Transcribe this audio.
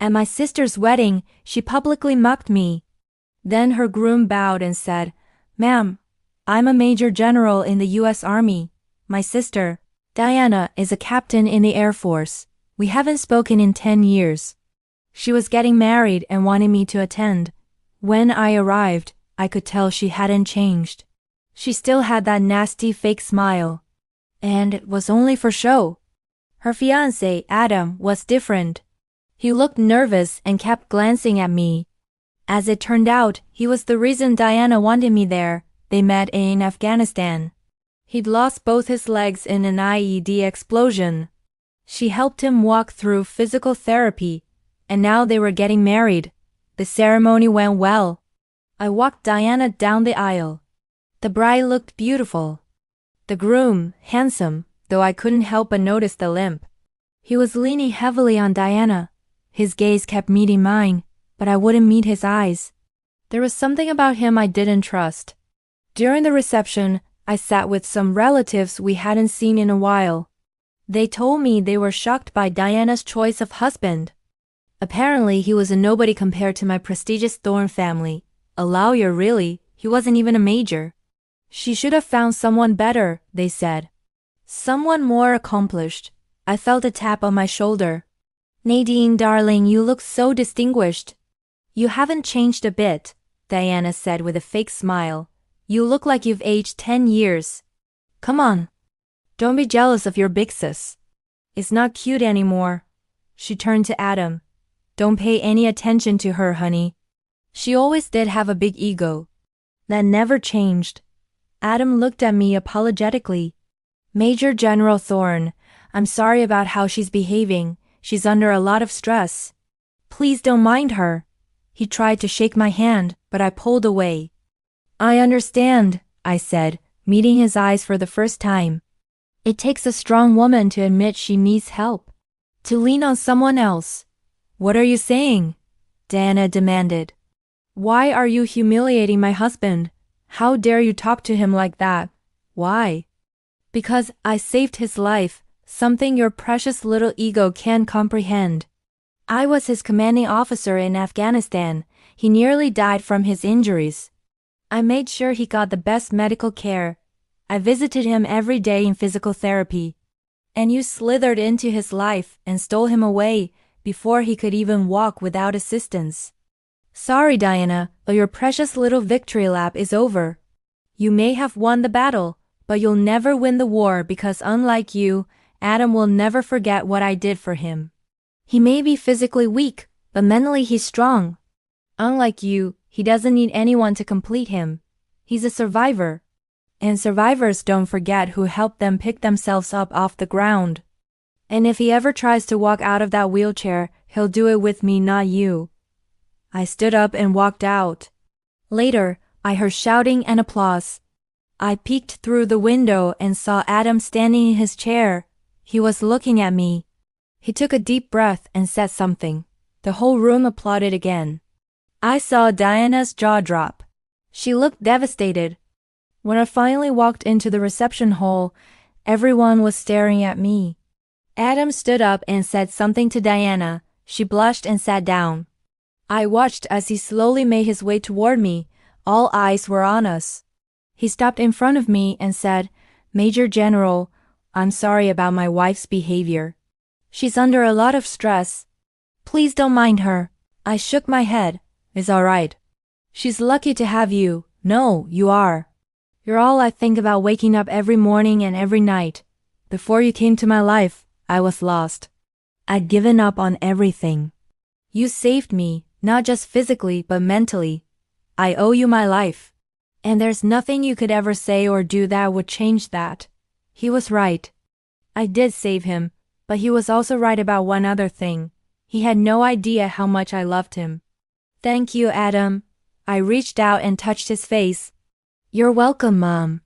At my sister's wedding, she publicly mocked me. Then her groom bowed and said, "Ma'am, I'm a major general in the U.S. Army. My sister, Diana, is a captain in the Air Force. We haven't spoken in 10 years. She was getting married and wanted me to attend. When I arrived, I could tell she hadn't changed. She still had that nasty fake smile. And it was only for show." Her fiancé, Adam, was different. He looked nervous and kept glancing at me. As it turned out, he was the reason Diana wanted me there. They met in Afghanistan. He'd lost both his legs in an IED explosion. She helped him walk through physical therapy, and now they were getting married. The ceremony went well. I walked Diana down the aisle. The bride looked beautiful. The groom, handsome, though I couldn't help but notice the limp. He was leaning heavily on Diana. His gaze kept meeting mine, but I wouldn't meet his eyes. There was something about him I didn't trust. During the reception, I sat with some relatives we hadn't seen in a while. They told me they were shocked by Diana's choice of husband. Apparently, he was a nobody compared to my prestigious Thorne family. A lawyer, really. He wasn't even a major. She should have found someone better, they said. Someone more accomplished. I felt a tap on my shoulder. "Nadine, darling, you look so distinguished." "You haven't changed a bit," Diana said with a fake smile. "You look like you've aged 10 years. Come on. Don't be jealous of your big sis. It's not cute anymore." She turned to Adam. "Don't pay any attention to her, honey. She always did have a big ego. That never changed." Adam looked at me apologetically. "Major General Thorne, I'm sorry about how she's behaving. She's under a lot of stress. Please don't mind her." He tried to shake my hand, but I pulled away. "I understand," I said, meeting his eyes for the first time. "It takes a strong woman to admit she needs help. To lean on someone else." "What are you saying?" Diana demanded. "Why are you humiliating my husband? How dare you talk to him like that?" "Why?" "Because I saved his life, something your precious little ego can't comprehend. I was his commanding officer in Afghanistan. He nearly died from his injuries. I made sure he got the best medical care. I visited him every day in physical therapy. And you slithered into his life and stole him away before he could even walk without assistance. Sorry, Diana, but your precious little victory lap is over. You may have won the battle, but you'll never win the war because unlike you, Adam will never forget what I did for him. He may be physically weak, but mentally he's strong. Unlike you, he doesn't need anyone to complete him. He's a survivor. And survivors don't forget who helped them pick themselves up off the ground. And if he ever tries to walk out of that wheelchair, he'll do it with me, not you." I stood up and walked out. Later, I heard shouting and applause. I peeked through the window and saw Adam standing in his chair. He was looking at me. He took a deep breath and said something. The whole room applauded again. I saw Diana's jaw drop. She looked devastated. When I finally walked into the reception hall, everyone was staring at me. Adam stood up and said something to Diana. She blushed and sat down. I watched as he slowly made his way toward me. All eyes were on us. He stopped in front of me and said, "Major General, I'm sorry about my wife's behavior. She's under a lot of stress. Please don't mind her." I shook my head. "It's all right. She's lucky to have you." "No, you are. You're all I think about waking up every morning and every night. Before you came to my life, I was lost. I'd given up on everything. You saved me, not just physically but mentally. I owe you my life. And there's nothing you could ever say or do that would change that." He was right. I did save him, but he was also right about one other thing. He had no idea how much I loved him. "Thank you, Adam." I reached out and touched his face. "You're welcome, Mom."